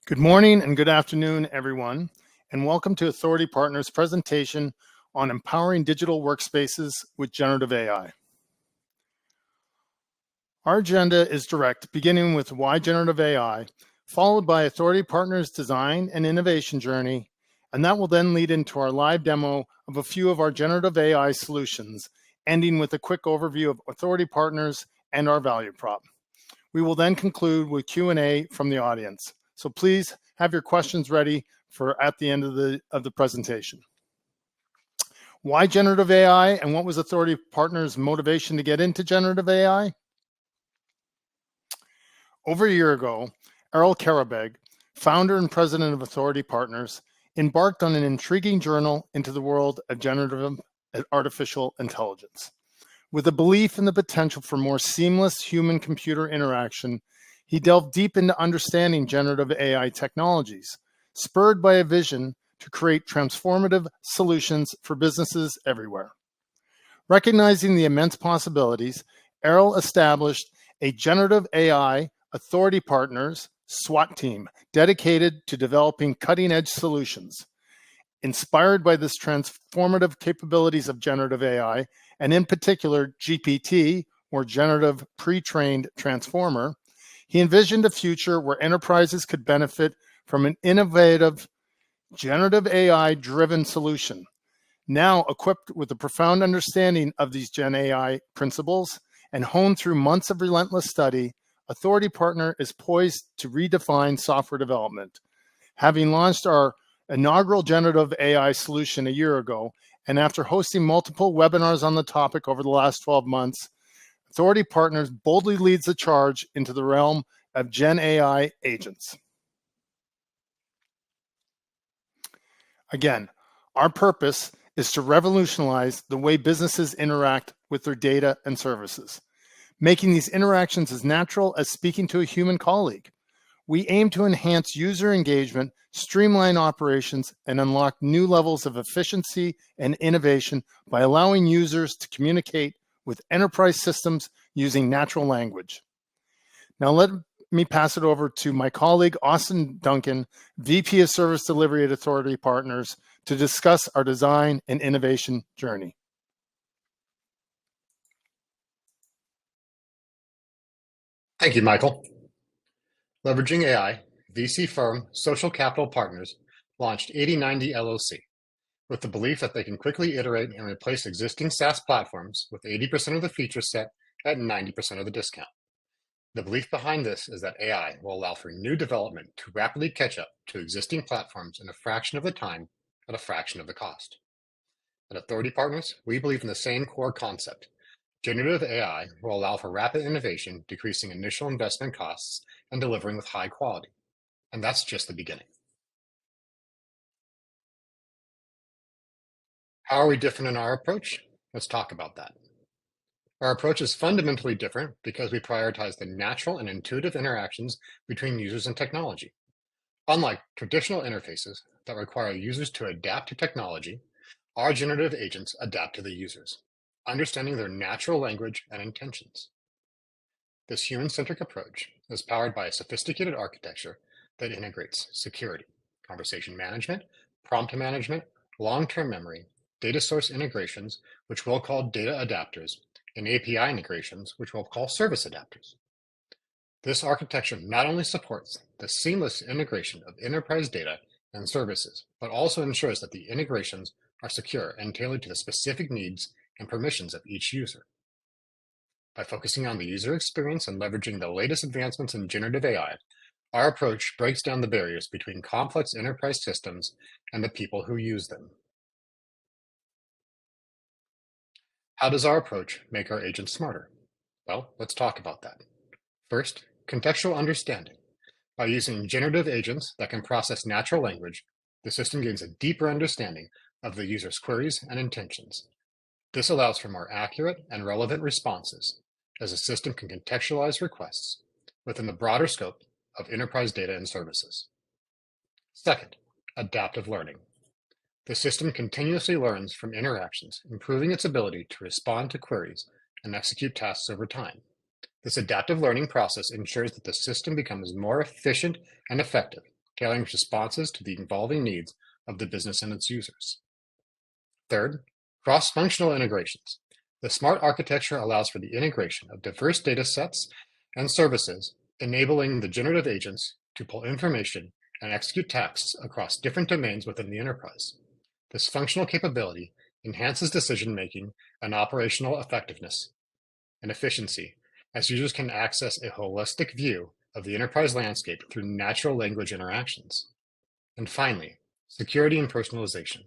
Good morning and good afternoon, everyone, and welcome to Authority Partners' presentation on empowering digital workspaces with generative AI. Our agenda is direct, beginning with why generative AI, followed by Authority Partners' design and innovation journey, and that will then lead into our live demo of a few of our generative AI solutions, ending with a quick overview of Authority Partners and our value prop. We will then conclude with Q&A from the audience. So please have your questions ready for at the end of the presentation. Why generative AI, and what was Authority Partners' motivation to get into generative AI? Over a year ago, Errol Karabeg, founder and president of Authority Partners, embarked on an intriguing journey into the world of generative artificial intelligence. With a belief in the potential for more seamless human-computer interaction, he delved deep into understanding generative AI technologies, spurred by a vision to create transformative solutions for businesses everywhere. Recognizing the immense possibilities, Errol established a generative AI Authority Partners SWAT team dedicated to developing cutting-edge solutions. Inspired by this transformative capabilities of generative AI, and in particular GPT, or Generative Pre-trained Transformer, he envisioned a future where enterprises could benefit from an innovative generative AI-driven solution. Now equipped with a profound understanding of these Gen AI principles and honed through months of relentless study, Authority Partner is poised to redefine software development. Having launched our inaugural generative AI solution a year ago, and after hosting multiple webinars on the topic over the last 12 months, Authority Partners boldly leads the charge into the realm of Gen AI agents. Again, our purpose is to revolutionize the way businesses interact with their data and services, making these interactions as natural as speaking to a human colleague. We aim to enhance user engagement, streamline operations, and unlock new levels of efficiency and innovation by allowing users to communicate with enterprise systems using natural language. Now let me pass it over to my colleague, Austin Duncan, VP of Service Delivery at Authority Partners, to discuss our design and innovation journey. Thank you, Michael. Leveraging AI, VC firm Social Capital Partners launched 8090 LLC with the belief that they can quickly iterate and replace existing SaaS platforms with 80% of the feature set at 90% of the discount. The belief behind this is that AI will allow for new development to rapidly catch up to existing platforms in a fraction of the time at a fraction of the cost. At Authority Partners, we believe in the same core concept. Generative AI will allow for rapid innovation, decreasing initial investment costs and delivering with high quality. And that's just the beginning. How are we different in our approach? Let's talk about that. Our approach is fundamentally different because we prioritize the natural and intuitive interactions between users and technology. Unlike traditional interfaces that require users to adapt to technology, our generative agents adapt to the users, understanding their natural language and intentions. This human-centric approach is powered by a sophisticated architecture that integrates security, conversation management, prompt management, long-term memory, data source integrations, which we'll call data adapters, and API integrations, which we'll call service adapters. This architecture not only supports the seamless integration of enterprise data and services, but also ensures that the integrations are secure and tailored to the specific needs and permissions of each user. By focusing on the user experience and leveraging the latest advancements in generative AI, our approach breaks down the barriers between complex enterprise systems and the people who use them. How does our approach make our agents smarter? Well, let's talk about that. First, contextual understanding. By using generative agents that can process natural language, the system gains a deeper understanding of the user's queries and intentions. This allows for more accurate and relevant responses, as the system can contextualize requests within the broader scope of enterprise data and services. Second, adaptive learning. The system continuously learns from interactions, improving its ability to respond to queries and execute tasks over time. This adaptive learning process ensures that the system becomes more efficient and effective, tailoring responses to the evolving needs of the business and its users. Third, cross-functional integrations. The smart architecture allows for the integration of diverse data sets and services, enabling the generative agents to pull information and execute tasks across different domains within the enterprise. This functional capability enhances decision-making and operational effectiveness and efficiency, as users can access a holistic view of the enterprise landscape through natural language interactions. And finally, security and personalization.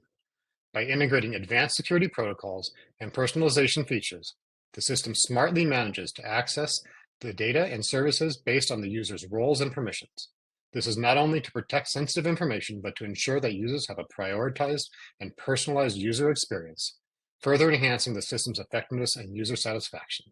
By integrating advanced security protocols and personalization features, the system smartly manages to access the data and services based on the user's roles and permissions. This is not only to protect sensitive information, but to ensure that users have a prioritized and personalized user experience, further enhancing the system's effectiveness and user satisfaction.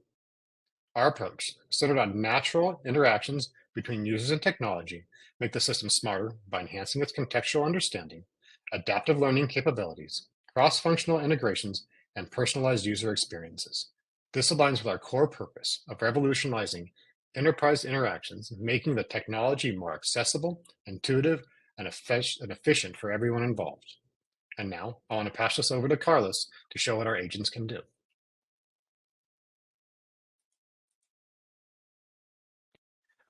Our approach, centered on natural interactions between users and technology, make the system smarter by enhancing its contextual understanding, adaptive learning capabilities, cross-functional integrations, and personalized user experiences. This aligns with our core purpose of revolutionizing enterprise interactions, making the technology more accessible, intuitive, and efficient for everyone involved. And now, I want to pass this over to Carlos to show what our agents can do.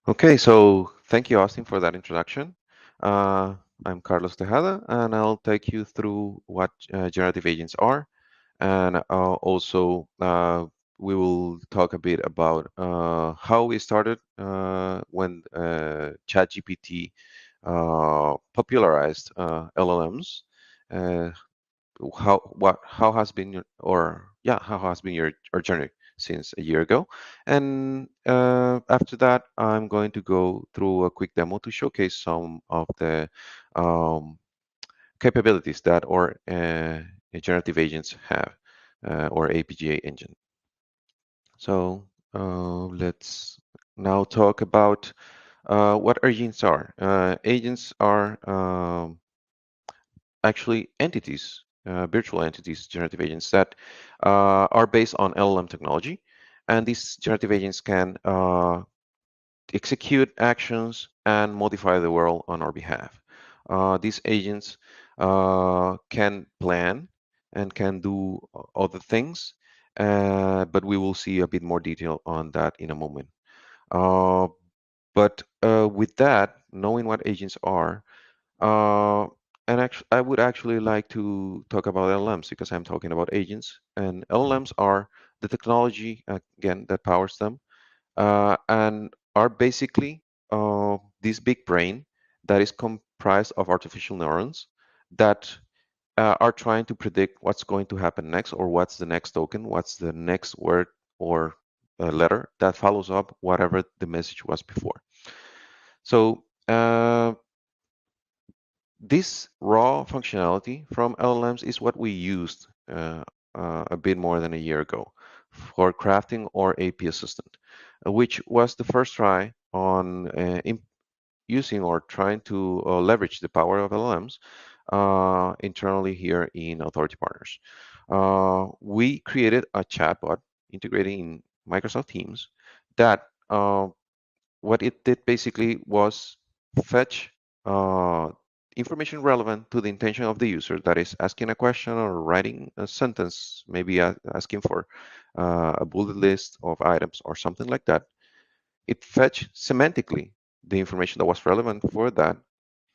Okay, so thank you, Austin, for that introduction. I'm Carlos Tejada, and I'll take you through what generative agents are, and also we will talk a bit about how we started when ChatGPT popularized LLMs. How has been how has been your journey since a year ago, and after that I'm going to go through a quick demo to showcase some of the capabilities that our generative agents have, or APGA engine. So let's now talk about what agents are. Agents are actually entities, virtual entities, generative agents that are based on LLM technology. And these generative agents can execute actions and modify the world on our behalf. These agents can plan and can do other things, but we will see a bit more detail on that in a moment. But with that, knowing what agents are, and actually, I would actually like to talk about LLMs because I'm talking about agents. And LLMs are the technology, again, that powers them, and are basically this big brain that is comprised of artificial neurons that are trying to predict what's going to happen next, or what's the next token, what's the next word or letter that follows up whatever the message was before. So this raw functionality from LLMs is what we used a bit more than a year ago for crafting our AP assistant, which was the first try on using or trying to leverage the power of LLMs internally here in Authority Partners. We created a chatbot integrating in Microsoft Teams that what it did basically was fetch information relevant to the intention of the user, that is asking a question or writing a sentence, maybe asking for a bullet list of items or something like that. It fetched semantically the information that was relevant for that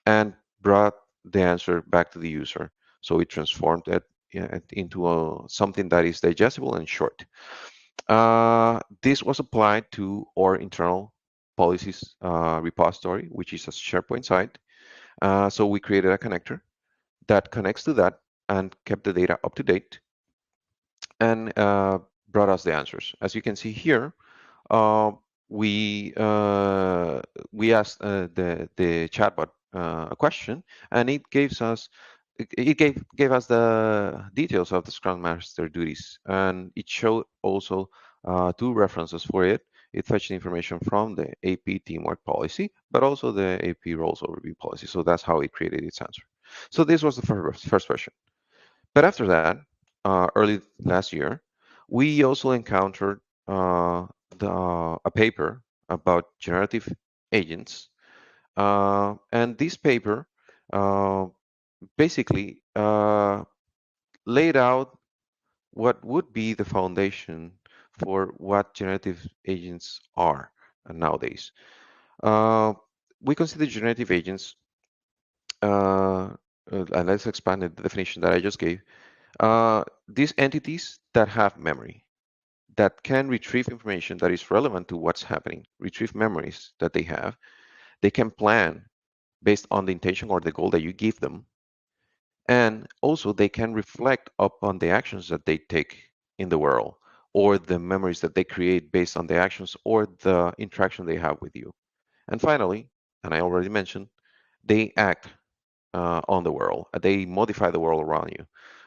and brought the answer back to the user. So it transformed it into something that is digestible and short. This was applied to our internal policies repository, which is a SharePoint site. So we created a connector that connects to that and kept the data up to date and brought us the answers. As you can see here, we asked the chatbot a question, and it gave us the details of the Scrum Master duties, and it showed also two references for it. It fetched information from the AP teamwork policy, but also the AP roles overview policy. So that's how it created its answer. So this was the first version. But after that, early last year, we also encountered a paper about generative agents And this paper basically laid out what would be the foundation for what generative agents are nowadays. We consider generative agents, and let's expand the definition that I just gave, these entities that have memory, that can retrieve information that is relevant to what's happening, retrieve memories that they have. They can plan based on the intention or the goal that you give them. And also they can reflect upon the actions that they take in the world or the memories that they create based on the actions or the interaction they have with you. And finally, and I already mentioned, they act on the world. They modify the world around you.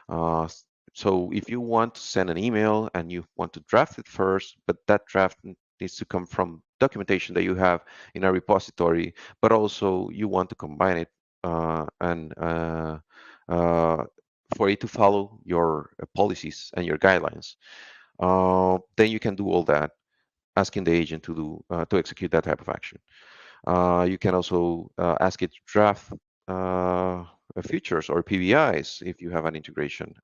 Uh, so if you want to send an email and you want to draft it first, but that draft needs to come from documentation that you have in a repository, but also you want to combine it and for it to follow your policies and your guidelines, then you can do all that, asking the agent to execute that type of action. You can also ask it to draft features or PBIs if you have an integration.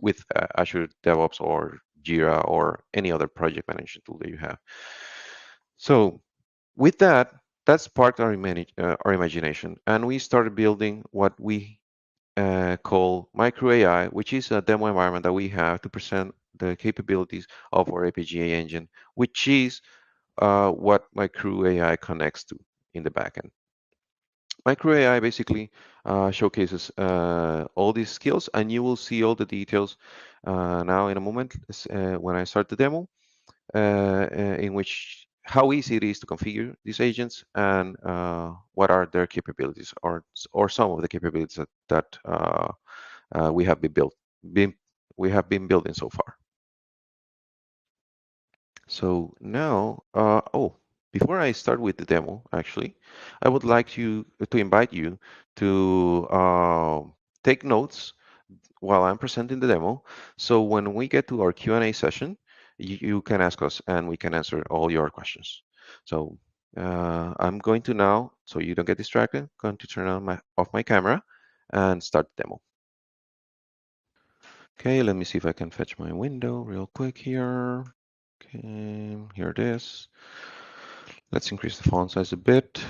With Azure DevOps or Jira or any other project management tool that you have. So with that, that sparked our imagination, and we started building what we call Micro AI, which is a demo environment that we have to present the capabilities of our APGA engine, which is what Micro AI connects to in the backend. Micro AI basically showcases all these skills, and you will see all the details now in a moment when I start the demo, in which how easy it is to configure these agents and what are their capabilities or some of the capabilities that we have been building so far. So now, before I start with the demo, actually, I would like to invite you to take notes while I'm presenting the demo. So when we get to our Q&A session, you can ask us and we can answer all your questions. So I'm going to now, so you don't get distracted, going to turn on off my camera and start the demo. Okay, let me see if I can fetch my window real quick here. Okay, here it is. Let's increase the font size a bit.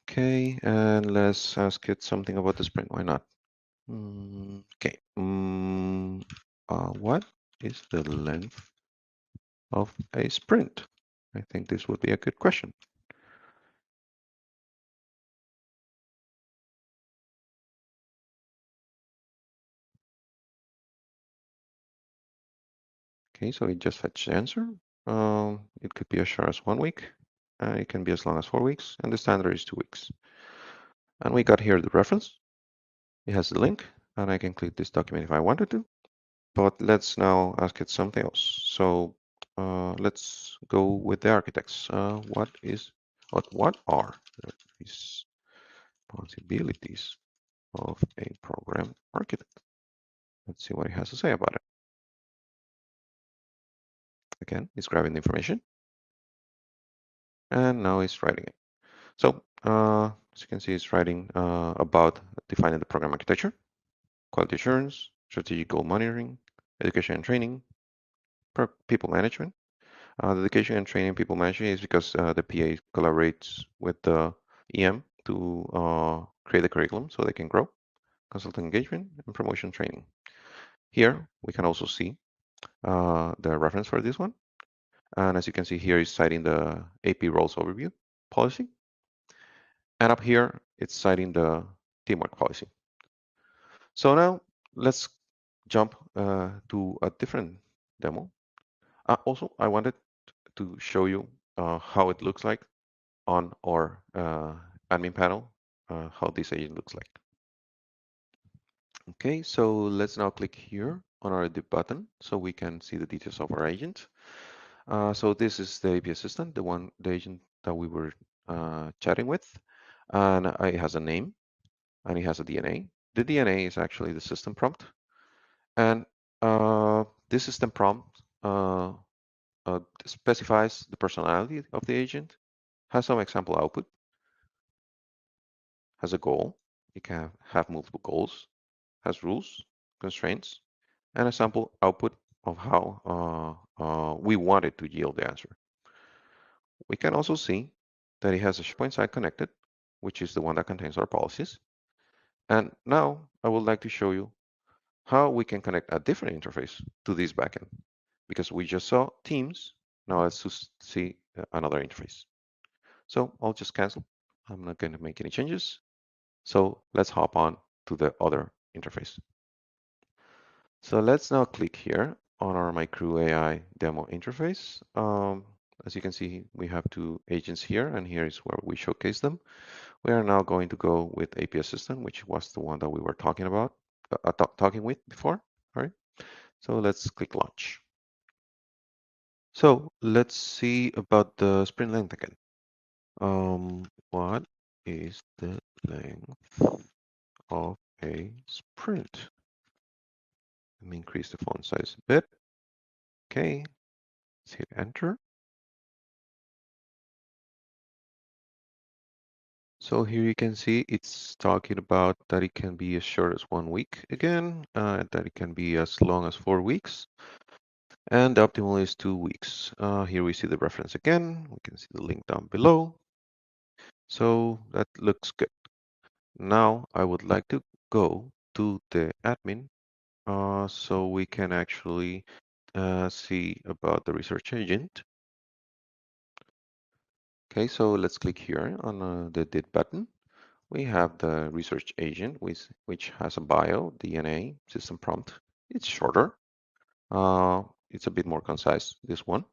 Okay, and let's ask it something about the sprint. Why not? Okay. What is the length of a sprint? I think this would be a good question. Okay, so it just fetched the answer. It could be as short as 1 week. It can be as long as 4 weeks, and the standard is 2 weeks. And we got here the reference. It has the link, and I can click this document if I wanted to. But let's now ask it something else. So let's go with the architects. What are the responsibilities of a program architect? Let's see what it has to say about it. Again, it's grabbing the information, and now it's writing it. So as you can see, it's writing about defining the program architecture, quality assurance, strategic goal monitoring, education and training, people management. The education and training people management is because the PA collaborates with the EM to create the curriculum so they can grow, consultant engagement, and promotion training. Here, we can also see the reference for this one. And as you can see here, it's citing the AP roles overview policy. And up here, it's citing the teamwork policy. So now let's jump to a different demo. Also, I wanted to show you how it looks like on our admin panel, how this agent looks like. Okay, so let's now click here on our edit button so we can see the details of our agent. So this is the AP assistant, the agent that we were chatting with, and it has a name and it has a DNA. The DNA is actually the system prompt, and this system prompt specifies the personality of the agent, has some example output, has a goal. It can have multiple goals, has rules, constraints, and a sample output of how we want it to yield the answer. We can also see that it has a SharePoint site connected, which is the one that contains our policies. And now I would like to show you how we can connect a different interface to this backend. Because we just saw Teams, now let's just see another interface. So I'll just cancel. I'm not going to make any changes. So let's hop on to the other interface. So let's now click here on our MyCrew AI demo interface. As you can see, we have two agents here, and here is where we showcase them. We are now going to go with API Assistant, which was the one that we were talking about, talking with before. All right. So let's click Launch. So let's see about the sprint length again. What is the length of a sprint? Let me increase the font size a bit. Okay, let's hit enter. So here you can see it's talking about that it can be as short as 1 week again, that it can be as long as 4 weeks, and the optimal is 2 weeks. Here we see the reference again. We can see the link down below. So that looks good. Now I would like to go to the admin so we can actually see about the research agent. Okay, so let's click here on the Did button. We have the research agent, which has a bio, DNA, system prompt. It's shorter. It's a bit more concise, this one.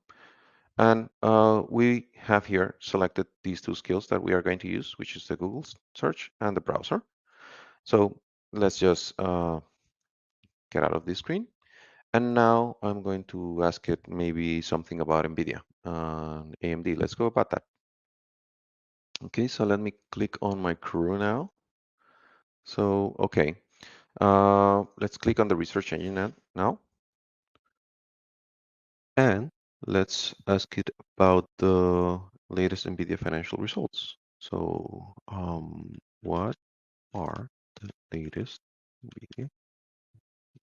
And we have here selected these two skills that we are going to use, which is the Google search and the browser. So let's just get out of this screen. And now I'm going to ask it maybe something about NVIDIA, AMD. Let's go about that. Okay, so let me click on my crew now. So, okay, let's click on the research engine now. And let's ask it about the latest NVIDIA financial results. So, what are the latest NVIDIA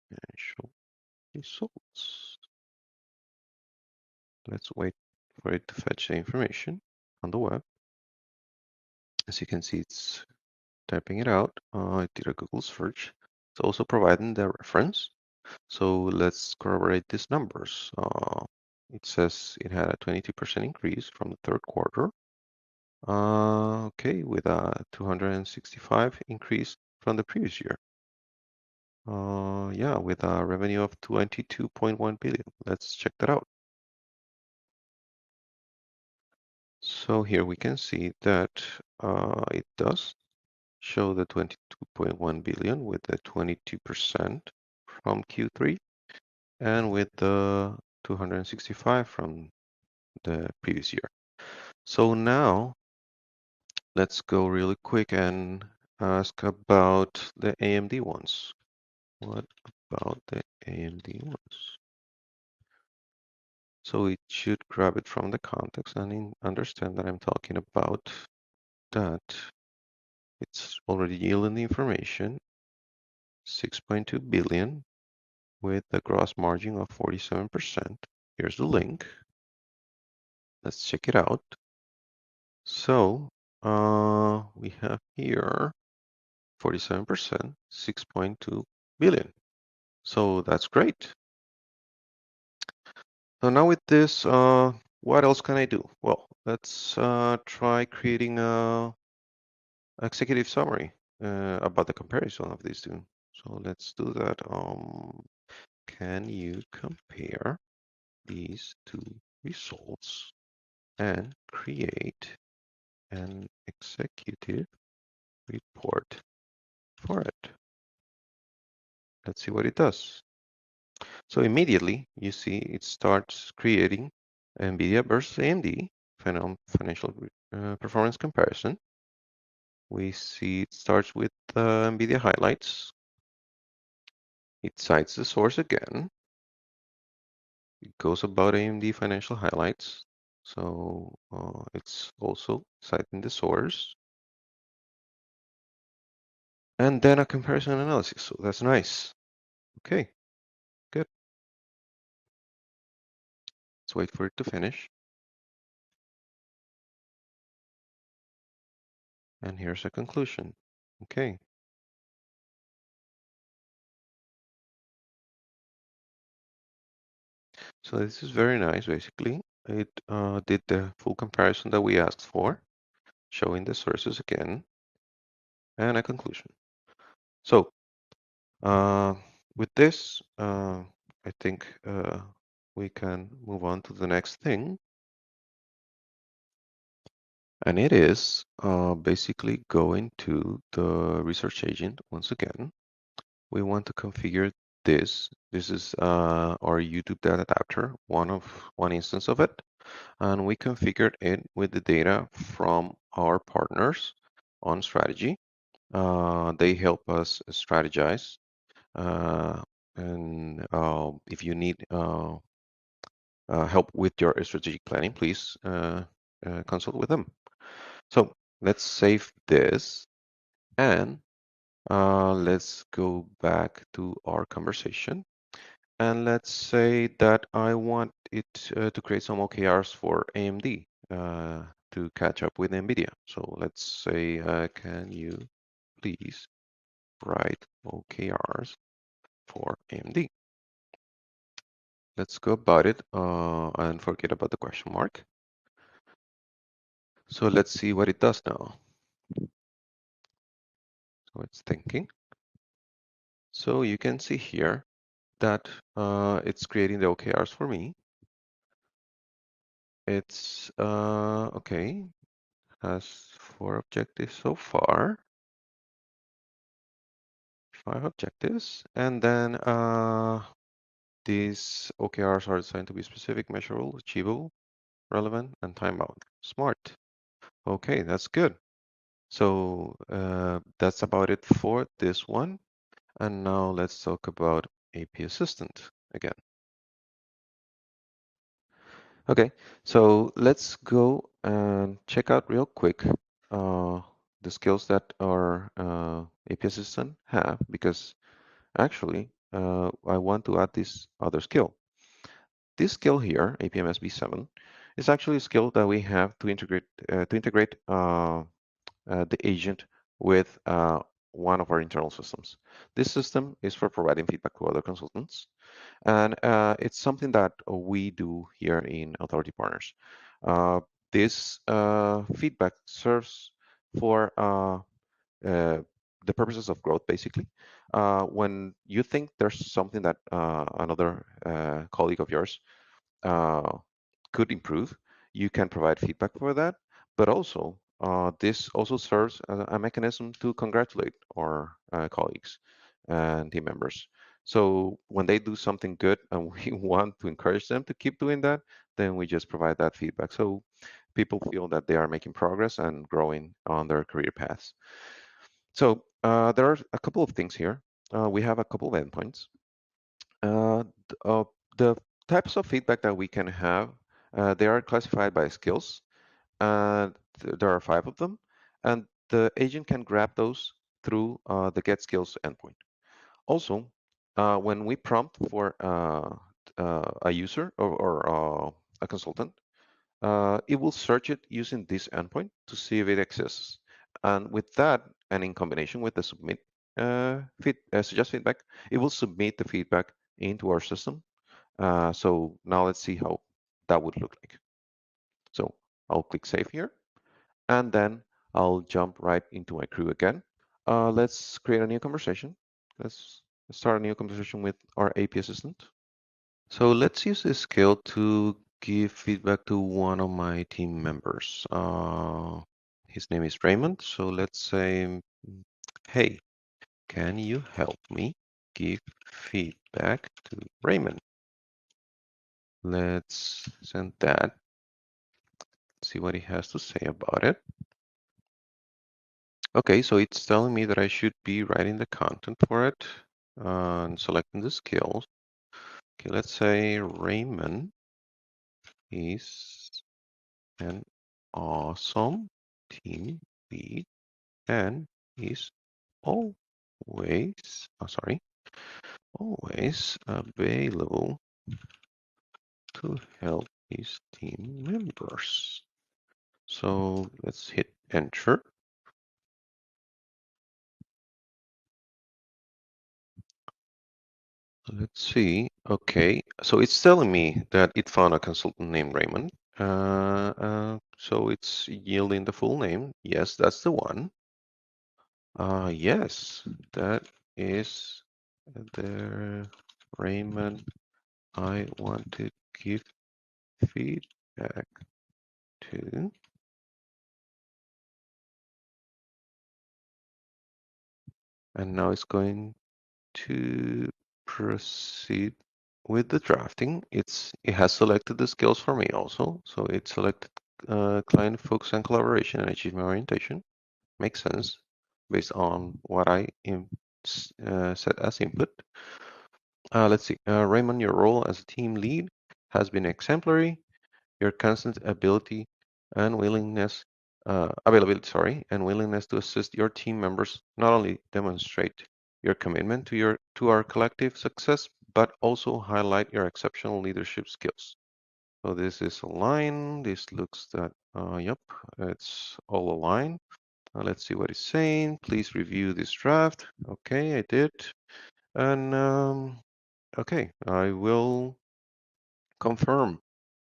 financial results? Let's wait for it to fetch the information on the web. As you can see, it's typing it out. I did a Google search. It's also providing the reference. So let's corroborate these numbers. It says it had a 22% increase from the third quarter. Okay, with a 265 increase from the previous year. Yeah, with a revenue of 22.1 billion. Let's check that out. So here we can see that it does show the 22.1 billion with the 22% from Q3 and with the 265 from the previous year. So now let's go really quick and ask about the AMD ones. What about the AMD ones? So it should grab it from the context and understand that I'm talking about that. It's already yielding the information, 6.2 billion with a gross margin of 47%. Here's the link. Let's check it out. So we have here 47%, 6.2 billion. So that's great. So now with this, what else can I do? Well, let's try creating a executive summary about the comparison of these two. So let's do that. Can you compare these two results and create an executive report for it? Let's see what it does. So immediately you see it starts creating NVIDIA versus AMD financial performance comparison. We see it starts with NVIDIA highlights. It cites the source again. it goes about AMD financial highlights. So it's also citing the source. And then a comparison analysis. So that's nice. Okay, good. Let's wait for it to finish. And here's a conclusion. Okay. So this is very nice, basically. It did the full comparison that we asked for, showing the sources again, and a conclusion. So with this, I think we can move on to the next thing. And it is basically going to the research agent once again. We want to configure this. This is our YouTube data adapter, one instance of it. And we configured it with the data from our partners on strategy. They help us strategize. And if you need help with your strategic planning, please consult with them. So let's save this and let's go back to our conversation. And let's say that I want it to create some OKRs for AMD to catch up with NVIDIA. So let's say, can you please write OKRs for AMD? Let's go about it and forget about the question mark. So let's see what it does now. So it's thinking. So you can see here that it's creating the OKRs for me. It's okay, has 4 objectives so far, 5 objectives, and then these OKRs are designed to be specific, measurable, achievable, relevant, and time-bound. Smart. Okay, that's good. So that's about it for this one. And now let's talk about AP Assistant again. Okay, so let's go and check out real quick the skills that our AP Assistant have, because actually I want to add this other skill. This skill here, APMS B7, is actually a skill that we have to integrate the agent with one of our internal systems. This system is for providing feedback to other consultants, and it's something that we do here in Authority Partners. This feedback serves for the purposes of growth, basically. When you think there's something that another colleague of yours could improve, you can provide feedback for that, but also this also serves as a mechanism to congratulate our colleagues and team members. So when they do something good and we want to encourage them to keep doing that, then we just provide that feedback. So people feel that they are making progress and growing on their career paths. So there are a couple of things here. We have a couple of endpoints. The types of feedback that we can have, they are classified by skills. There are 5 of them, and the agent can grab those through the get skills endpoint. Also, when we prompt for a user or a consultant, it will search it using this endpoint to see if it exists. And with that, and in combination with the submit suggest feedback, it will submit the feedback into our system. So now let's see how that would look like. So I'll click save here, and then I'll jump right into my crew again. Let's create a new conversation. Let's start a new conversation with our AP assistant. So let's use this skill to give feedback to one of my team members. His name is Raymond. So let's say, hey, can you help me give feedback to Raymond? Let's send that. See what he has to say about it. Okay, so it's telling me that I should be writing the content for it and selecting the skills. Okay, let's say Raymond is an awesome team lead and is always, always available to help his team members. So let's hit enter. Let's see. Okay, so it's telling me that it found a consultant named Raymond. So it's yielding the full name. Yes, that's the one. Yes, that is the Raymond I want to give feedback to. And now it's going to proceed with the drafting. It has selected the skills for me also. So it selected client focus and collaboration and achievement orientation. Makes sense based on what I set as input. Let's see. Raymond, your role as a team lead has been exemplary. Your constant availability, and willingness to assist your team members not only demonstrate your commitment to our collective success, but also highlight your exceptional leadership skills. So this is aligned. This looks that, yep, it's all aligned. Let's see what it's saying. Please review this draft. Okay, I did. And okay, I will confirm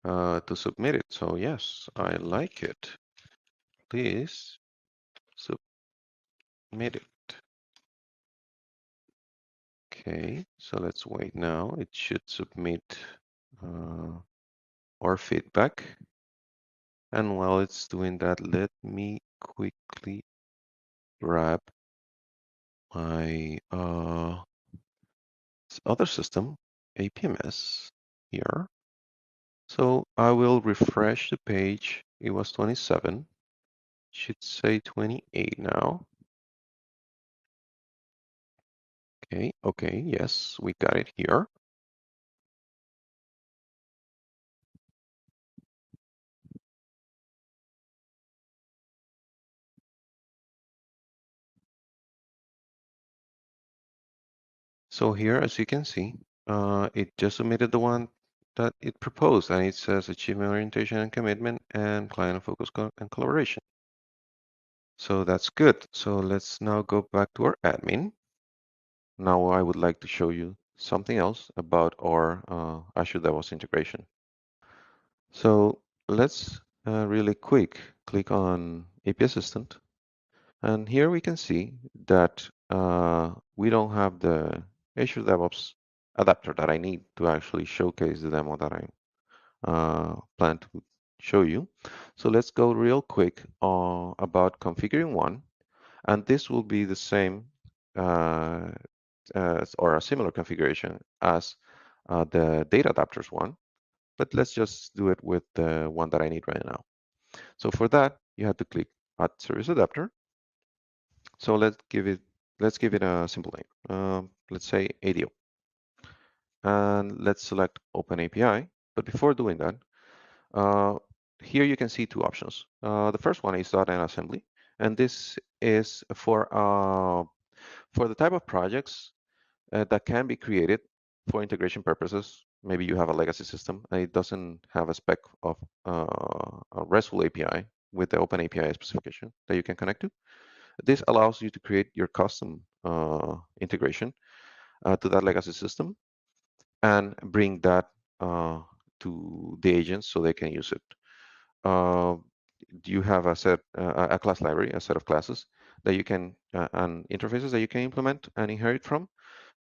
to submit it. So yes, I like it. Please submit it. Okay, so let's wait now. It should submit our feedback. And while it's doing that, let me quickly grab my other system, APMS here. So I will refresh the page. It was 27. Should say 28 now. Okay, yes, we got it here. So here, as you can see, it just submitted the one that it proposed, and it says achievement orientation and commitment and client focus and collaboration. So that's good. So let's now go back to our admin. Now I would like to show you something else about our Azure DevOps integration. So let's really quick click on API Assistant. And here we can see that we don't have the Azure DevOps adapter that I need to actually showcase the demo that I plan to show you. So let's go real quick about configuring one. And this will be the same or a similar configuration as the data adapters one. But let's just do it with the one that I need right now. So for that, you have to click Add Service Adapter. So let's give it a simple name. Let's say ADO. And let's select Open API. But before doing that, here you can see two options. The first one is .NET Assembly, and this is for the type of projects that can be created for integration purposes. Maybe you have a legacy system and it doesn't have a spec of a RESTful API with the Open API specification that you can connect to. This allows you to create your custom integration to that legacy system and bring that to the agents so they can use it. You have a class library, a set of classes that you can and interfaces that you can implement and inherit from,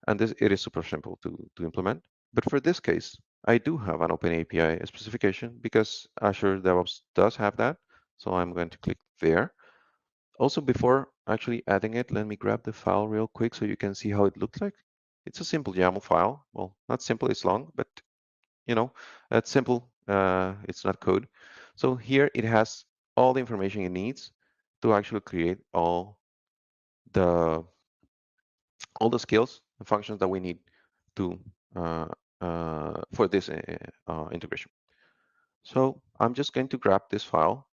and it is super simple to implement. But for this case, I do have an Open API specification because Azure DevOps does have that. So I'm going to click there. Also, before actually adding it, let me grab the file real quick so you can see how it looks like. It's a simple YAML file. Well, not simple, it's long, but it's simple. It's not code. So here it has all the information it needs to actually create the skills and functions that we need to integration. So I'm just going to grab this file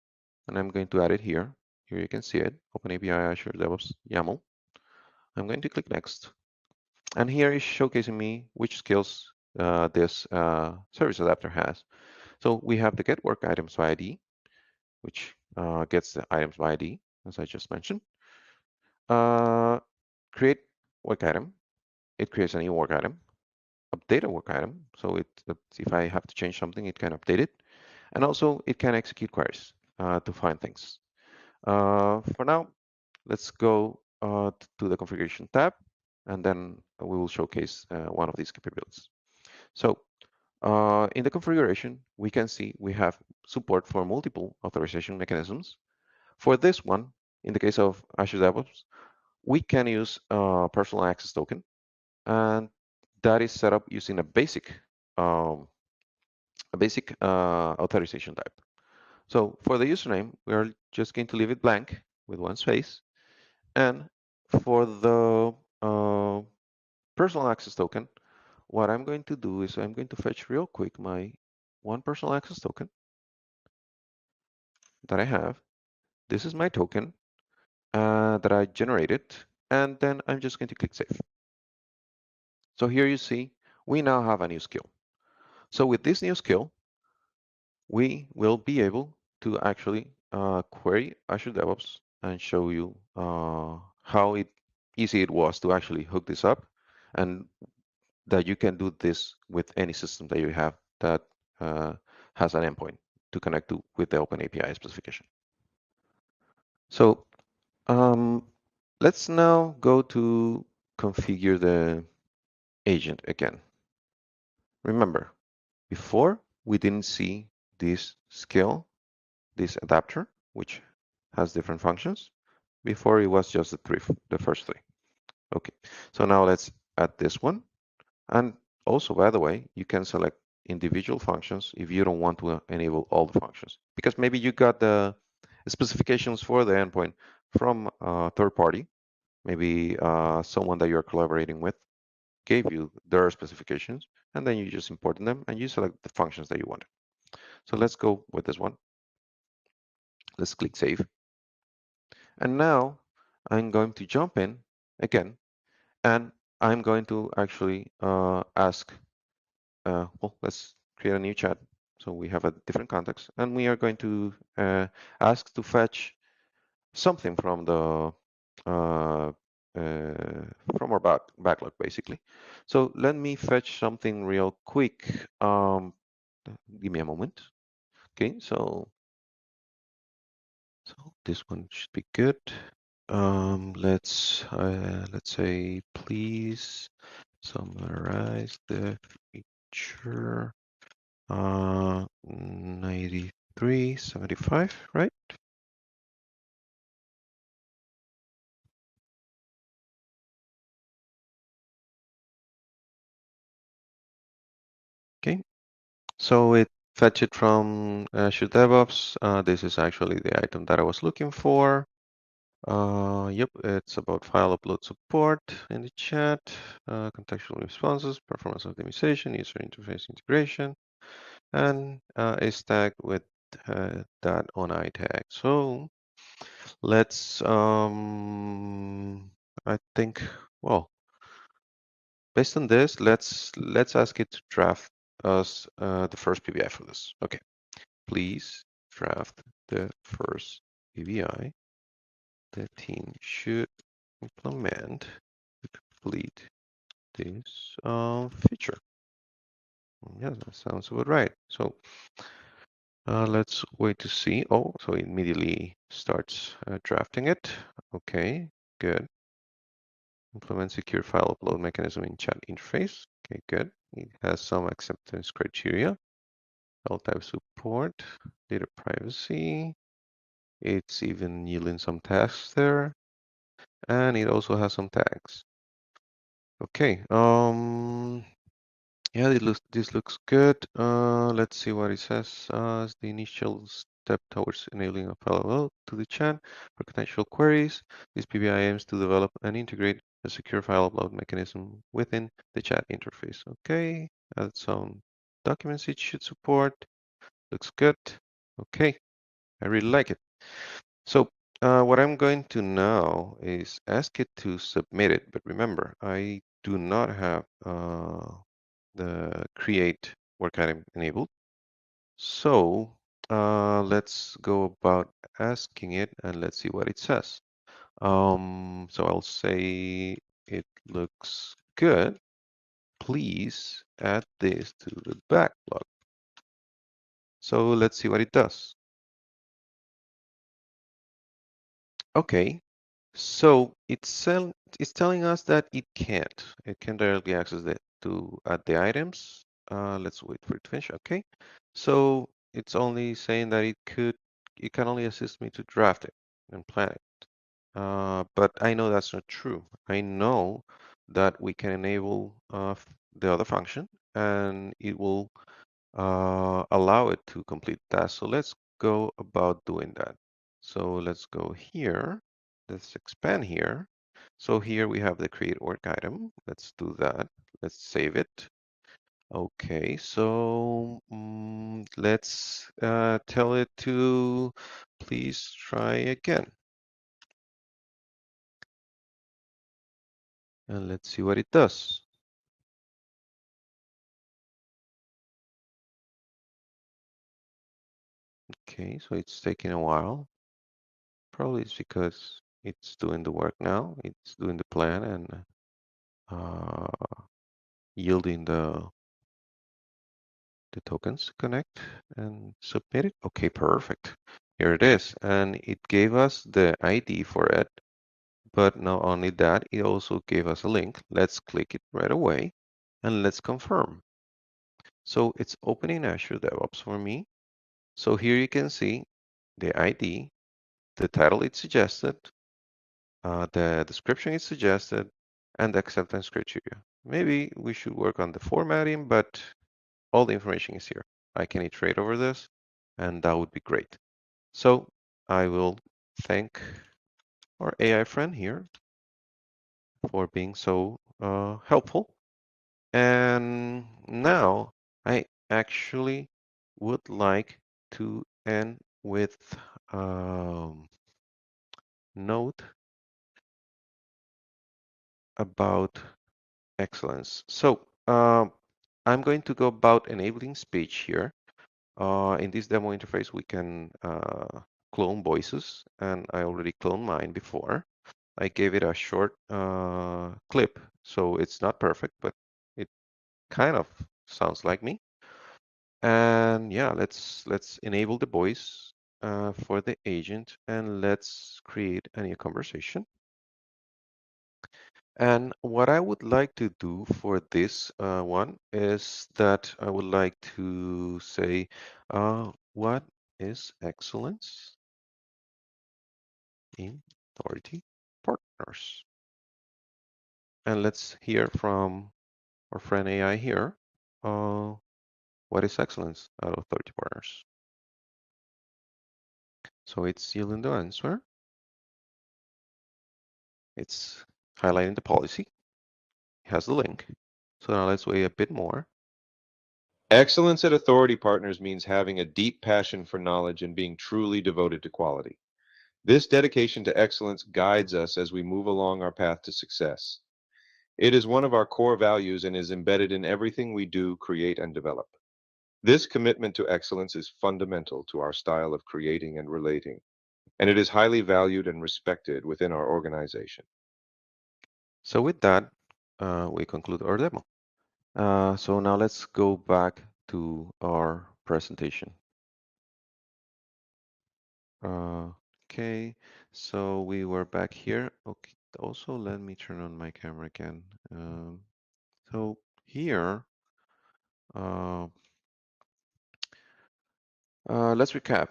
and I'm going to add it here. Here you can see it, OpenAPI Azure DevOps YAML. I'm going to click next. And here is showcasing me which skills this service adapter has. So we have the get work items by ID, which gets the items by ID, as I just mentioned. Create work item. It creates a new work item. Update a work item. So if I have to change something, it can update it. And also it can execute queries to find things. For now, let's go to the configuration tab, and then we will showcase one of these capabilities. So in the configuration, we can see we have support for multiple authorization mechanisms. For this one, in the case of Azure DevOps, we can use personal access token, and that is set up using a basic authorization type. So for the username, we are just going to leave it blank with one space. And for the personal access token, what I'm going to do is I'm going to fetch real quick my one personal access token that I have. This is my token that I generated, and then I'm just going to click save. So here you see, we now have a new skill. So with this new skill, we will be able to actually query Azure DevOps and show you how easy it was to actually hook this up, and that you can do this with any system that you have that has an endpoint to connect to with the OpenAPI specification. So let's now go to configure the agent again. Remember, before we didn't see this skill, this adapter, which has different functions. Before it was just the first three. Okay, so now let's add this one. And also, by the way, you can select individual functions if you don't want to enable all the functions, because maybe you got the specifications for the endpoint from a third party. Maybe someone that you're collaborating with gave you their specifications, and then you just import them and you select the functions that you want. So let's go with this one. Let's click save. And now I'm going to jump in again, and I'm going to actually ask, well, let's create a new chat. So we have a different context, and we are going to ask to fetch something from the from our backlog, basically. So let me fetch something real quick. Give me a moment. Okay, so this one should be good. Let's say please summarize the feature 9375, right? Okay, so it fetched it from Azure DevOps. This is actually the item that I was looking for. Yep, it's about file upload support in the chat, contextual responses, performance optimization, user interface integration, and is tagged with that on I tag. So let's, I think, well, based on this, let's ask it to draft us the first PBI for this. Okay, please draft the first PBI. The team should implement to complete this feature. Yeah, that sounds about right. So let's wait to see. Oh, so it immediately starts drafting it. Okay, good. Implement secure file upload mechanism in chat interface. Okay, good. It has some acceptance criteria. File type support, data privacy. It's even yielding some tasks there. And it also has some tags. Okay, yeah, this looks good. Let's see what it says. As the initial step towards enabling a file upload to the chat for potential queries, this PBI aims to develop and integrate a secure file upload mechanism within the chat interface. Okay, add some documents it should support. Looks good. Okay, I really like it. So what I'm going to now is ask it to submit it. But remember, I do not have the create work item enabled. So let's go about asking it and let's see what it says. So I'll say it looks good. Please add this to the backlog. So let's see what it does. Okay, so it's telling us that it can't. It can directly access it to add the items. Let's wait for it to finish. Okay, so it's only saying that it can only assist me to draft it and plan it. But I know that's not true. I know that we can enable the other function and it will allow it to complete tasks. So let's go about doing that. So let's go here. Let's expand here. So here we have the create work item. Let's do that. Let's save it. Okay, so let's tell it to please try again. And let's see what it does. Okay, so it's taking a while. Probably it's because it's doing the work now. It's doing the plan and yielding the tokens connect and submit it. Okay, perfect. Here it is. And it gave us the ID for it. But not only that, it also gave us a link. Let's click it right away and let's confirm. So it's opening Azure DevOps for me. So here you can see the ID, the title it suggested, the description is suggested, and the acceptance criteria. Maybe we should work on the formatting, but all the information is here. I can iterate over this, and that would be great. So I will thank our AI friend here for being so helpful. And now I actually would like to end with note about excellence. So I'm going to go about enabling speech here. In this demo interface, we can clone voices, and I already cloned mine before. I gave it a short clip, so it's not perfect, but it kind of sounds like me. And yeah, let's enable the voice for the agent, and let's create a new conversation. And what I would like to do for this one is that I would like to say, what is excellence in Authority Partners? And let's hear from our friend AI here. What is excellence at Authority Partners? So it's yielding the answer. It's highlighting the policy. It has the link. So now let's wait a bit more. Excellence at Authority Partners means having a deep passion for knowledge and being truly devoted to quality. This dedication to excellence guides us as we move along our path to success. It is one of our core values and is embedded in everything we do, create, and develop. This commitment to excellence is fundamental to our style of creating and relating, and it is highly valued and respected within our organization. So with that, we conclude our demo. So now let's go back to our presentation. Okay, so we were back here. Okay, also let me turn on my camera again. So here, uh, let's recap.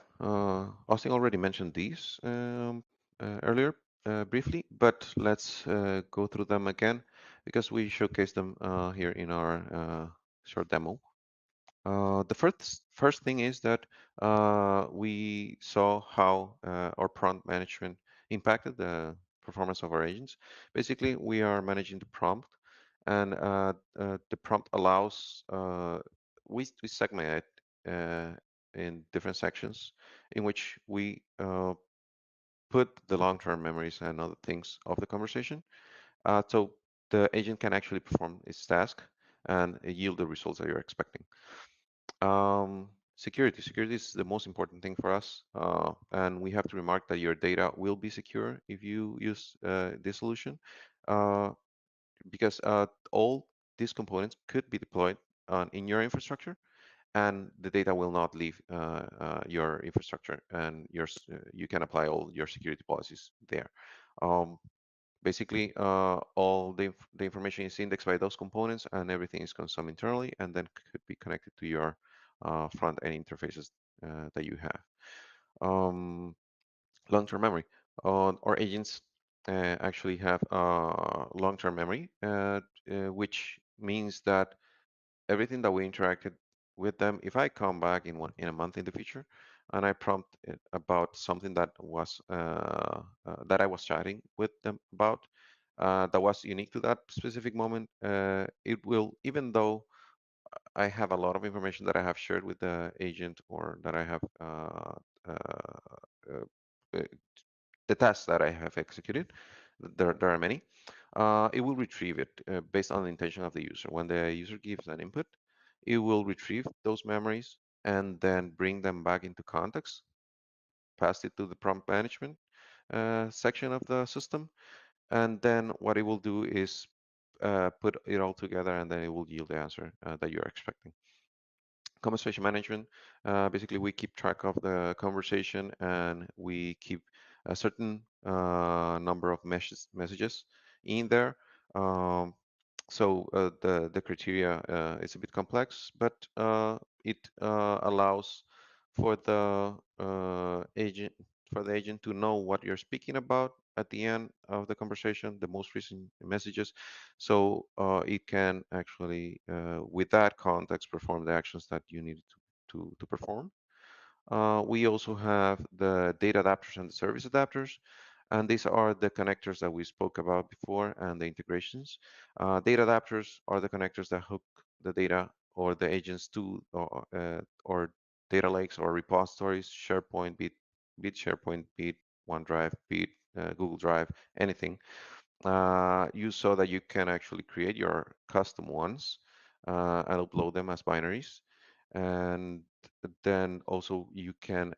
Austin already mentioned these earlier briefly, but let's go through them again because we showcased them here in our short demo. The first thing is that we saw how our prompt management impacted the performance of our agents. Basically, we are managing the prompt, and the prompt allows we segment it in different sections in which we put the long-term memories and other things of the conversation, so the agent can actually perform its task and yield the results that you're expecting. Security is the most important thing for us, and we have to remark that your data will be secure if you use this solution, because all these components could be deployed in your infrastructure, and the data will not leave your infrastructure, and you can apply all your security policies there. Basically, all the information is indexed by those components, and everything is consumed internally, and then could be connected to your front-end interfaces that you have. Long-term memory. Our agents actually have long-term memory, which means that everything that we interacted with them, if I come back in a month in the future and I prompt it about something that was that I was chatting with them about, that was unique to that specific moment, it will, even though I have a lot of information that I have shared with the agent, or that I have uh, the tasks that I have executed, there are many, it will retrieve it based on the intention of the user. When the user gives an input, it will retrieve those memories and then bring them back into context, pass it to the prompt management section of the system, and then what it will do is put it all together, and then it will yield the answer that you're expecting. Conversation management, basically we keep track of the conversation, and we keep a certain number of messages in there. So the criteria is a bit complex, but it allows for the agent to know what you're speaking about at the end of the conversation, the most recent messages, so it can actually, with that context, perform the actions that you need to perform. We also have the data adapters and the service adapters, and these are the connectors that we spoke about before, and the integrations. Data adapters are the connectors that hook the data or the agents to or data lakes or repositories, SharePoint, be it SharePoint, be it OneDrive, be it Google Drive, anything. You saw that you can actually create your custom ones and upload them as binaries. And then also you can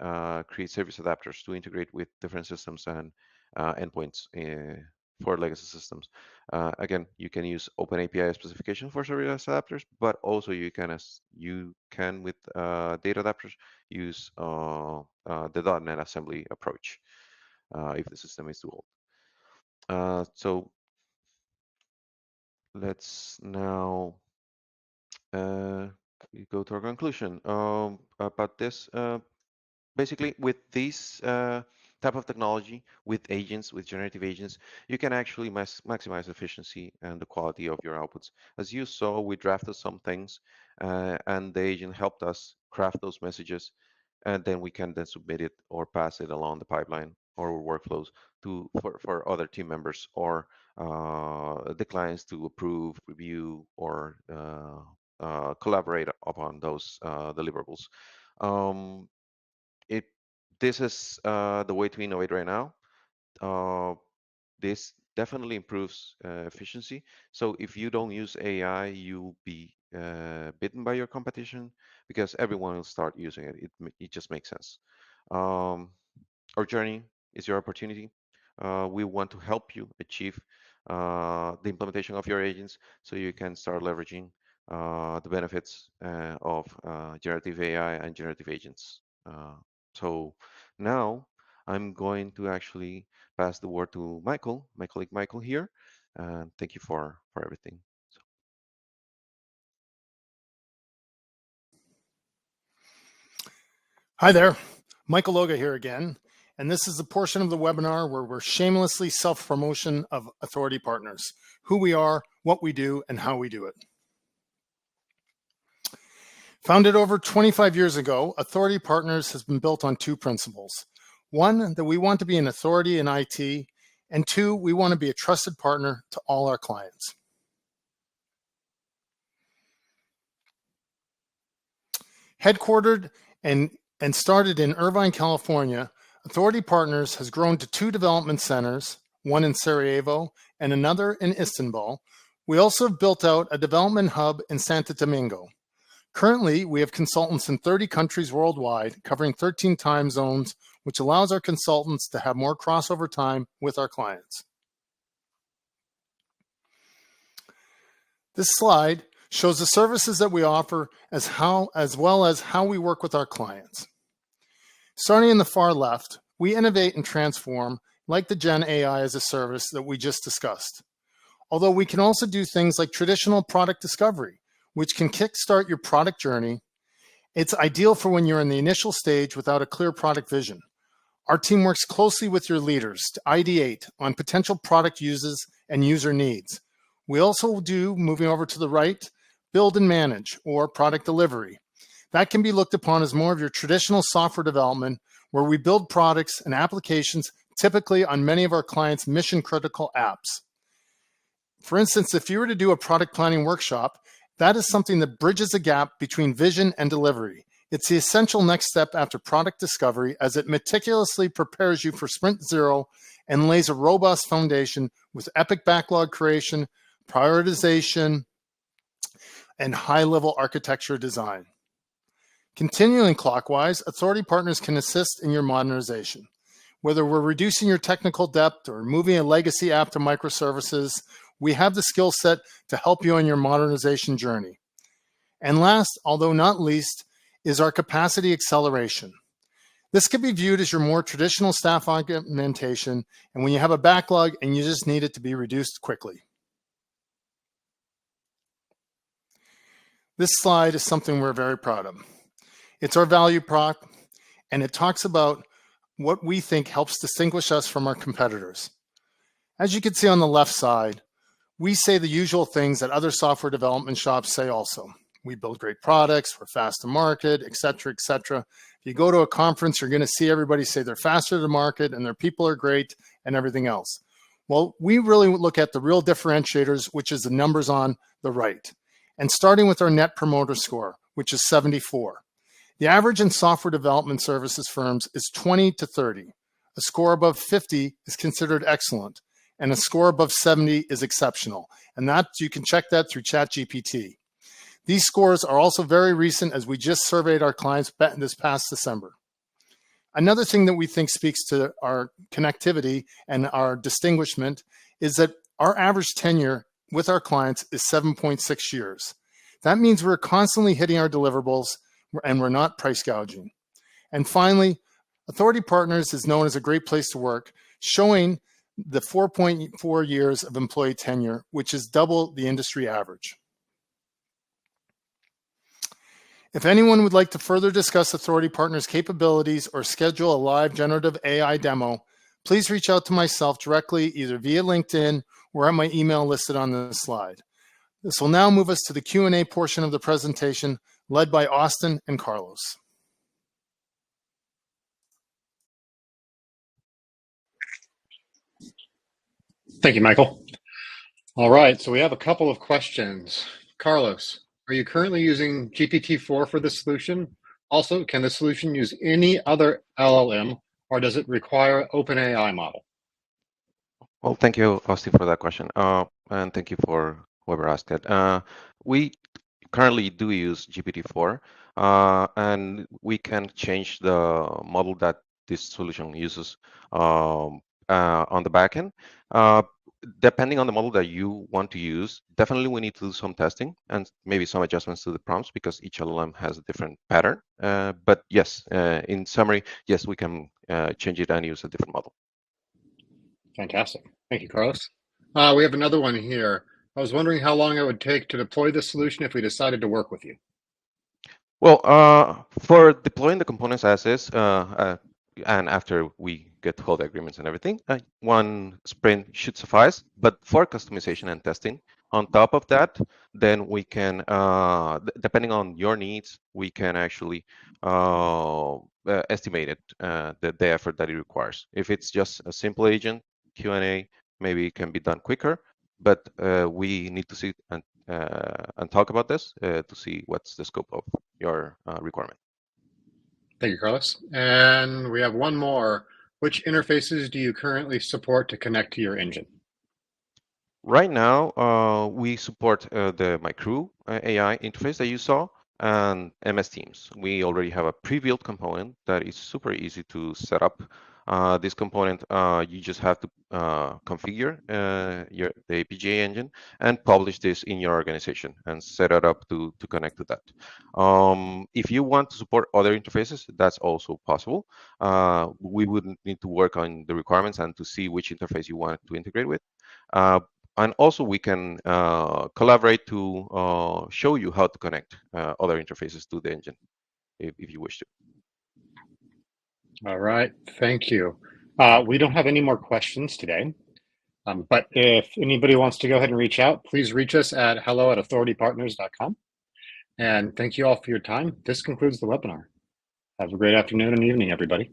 create service adapters to integrate with different systems and endpoints for legacy systems. Again, you can use OpenAPI specification for service adapters, but also you can with data adapters use the .NET assembly approach if the system is too old. So let's now go to our conclusion about this. Basically, with this type of technology, with agents, with generative agents, you can actually maximize efficiency and the quality of your outputs. As you saw, we drafted some things, and the agent helped us craft those messages, and then we can then submit it or pass it along the pipeline or workflows for other team members or the clients to approve, review, or collaborate upon those deliverables. Um, it This is the way to innovate right now. This definitely improves efficiency. So if you don't use AI, you'll be bitten by your competition, because everyone will start using it. It just makes sense. Our journey is your opportunity. We want to help you achieve the implementation of your agents, so you can start leveraging the benefits of generative AI and generative agents. So now I'm going to actually pass the word to Michael, my colleague Michael here. And thank you for everything. So. Hi there, Michael Loga here again. And this is the portion of the webinar where we're shamelessly self-promotion of Authority Partners, who we are, what we do, and how we do it. Founded over 25 years ago, Authority Partners has been built on two principles. One, that we want to be an authority in IT, and two, we want to be a trusted partner to all our clients. Headquartered and started in Irvine, California, Authority Partners has grown to 2 development centers, one in Sarajevo and another in Istanbul. We also have built out a development hub in Santo Domingo. Currently, we have consultants in 30 countries worldwide, covering 13 time zones, which allows our consultants to have more crossover time with our clients. This slide shows the services that we offer as well as how we work with our clients. Starting in the far left, we innovate and transform like the Gen AI as a service that we just discussed. Although we can also do things like traditional product discovery, which can kickstart your product journey. It's ideal for when you're in the initial stage without a clear product vision. Our team works closely with your leaders to ideate on potential product uses and user needs. We also do, moving over to the right, build and manage, or product delivery. That can be looked upon as more of your traditional software development, where we build products and applications typically on many of our clients' mission-critical apps. For instance, if you were to do a product planning workshop, that is something that bridges a gap between vision and delivery. It's the essential next step after product discovery, as it meticulously prepares you for Sprint Zero and lays a robust foundation with epic backlog creation, prioritization, and high-level architecture design. Continuing clockwise, Authority Partners can assist in your modernization. Whether we're reducing your technical depth or moving a legacy app to microservices, we have the skill set to help you on your modernization journey. And last, although not least, is our capacity acceleration. This could be viewed as your more traditional staff augmentation, and when you have a backlog and you just need it to be reduced quickly. This slide is something we're very proud of. It's our value prop, and it talks about what we think helps distinguish us from our competitors. As you can see on the left side, we say the usual things that other software development shops say also. We build great products, we're fast to market, et cetera, et cetera. If you go to a conference, you're going to see everybody say they're faster to market and their people are great and everything else. Well, we really look at the real differentiators, which is the numbers on the right. And starting with our Net Promoter Score, which is 74. The average in software development services firms is 20 to 30. A score above 50 is considered excellent, and a score above 70 is exceptional. And that you can check that through ChatGPT. These scores are also very recent, as we just surveyed our clients this past December. Another thing that we think speaks to our connectivity and our distinguishment is that our average tenure with our clients is 7.6 years. That means we're constantly hitting our deliverables and we're not price gouging. And finally, Authority Partners is known as a great place to work, showing the 4.4 years of employee tenure, which is double the industry average. If anyone would like to further discuss Authority Partners' capabilities or schedule a live generative AI demo, please reach out to myself directly, either via LinkedIn or at my email listed on the slide. This will now move us to the Q&A portion of the presentation, led by Austin and Carlos. Thank you, Michael. All right, so we have a couple of questions. Carlos, are you currently using GPT-4 for this solution? Also, can the solution use any other LLM, or does it require OpenAI model? Well, thank you, Austin, for that question. And thank you for whoever asked it. We currently do use GPT-4, and we can change the model that this solution uses on the backend. Depending on the model that you want to use, definitely we need to do some testing and maybe some adjustments to the prompts, because each LLM has a different pattern. But yes, in summary, yes, we can change it and use a different model. Fantastic. Thank you, Carlos. We have another one here. I was wondering how long it would take to deploy this solution if we decided to work with you. Well, for deploying the components as is, and after we get all the agreements and everything, one sprint should suffice. But for customization and testing, on top of that, then we can, depending on your needs, we can actually estimate it, the effort that it requires. If it's just a simple agent, Q&A, maybe it can be done quicker, but we need to see and talk about this to see what's the scope of your requirement. Thank you, Carlos. And we have one more. Which interfaces do you currently support to connect to your engine? Right now, we support the My Crew AI interface that you saw and MS Teams. We already have a pre-built component that is super easy to set up. This component, you just have to configure the APJ engine and publish this in your organization and set it up to connect to that. If you want to support other interfaces, that's also possible. We would need to work on the requirements and to see which interface you want to integrate with. And also we can collaborate to show you how to connect other interfaces to the engine if you wish to. All right, thank you. We don't have any more questions today, but if anybody wants to go ahead and reach out, please reach us at hello@authoritypartners.com. And thank you all for your time. This concludes the webinar. Have a great afternoon and evening, everybody.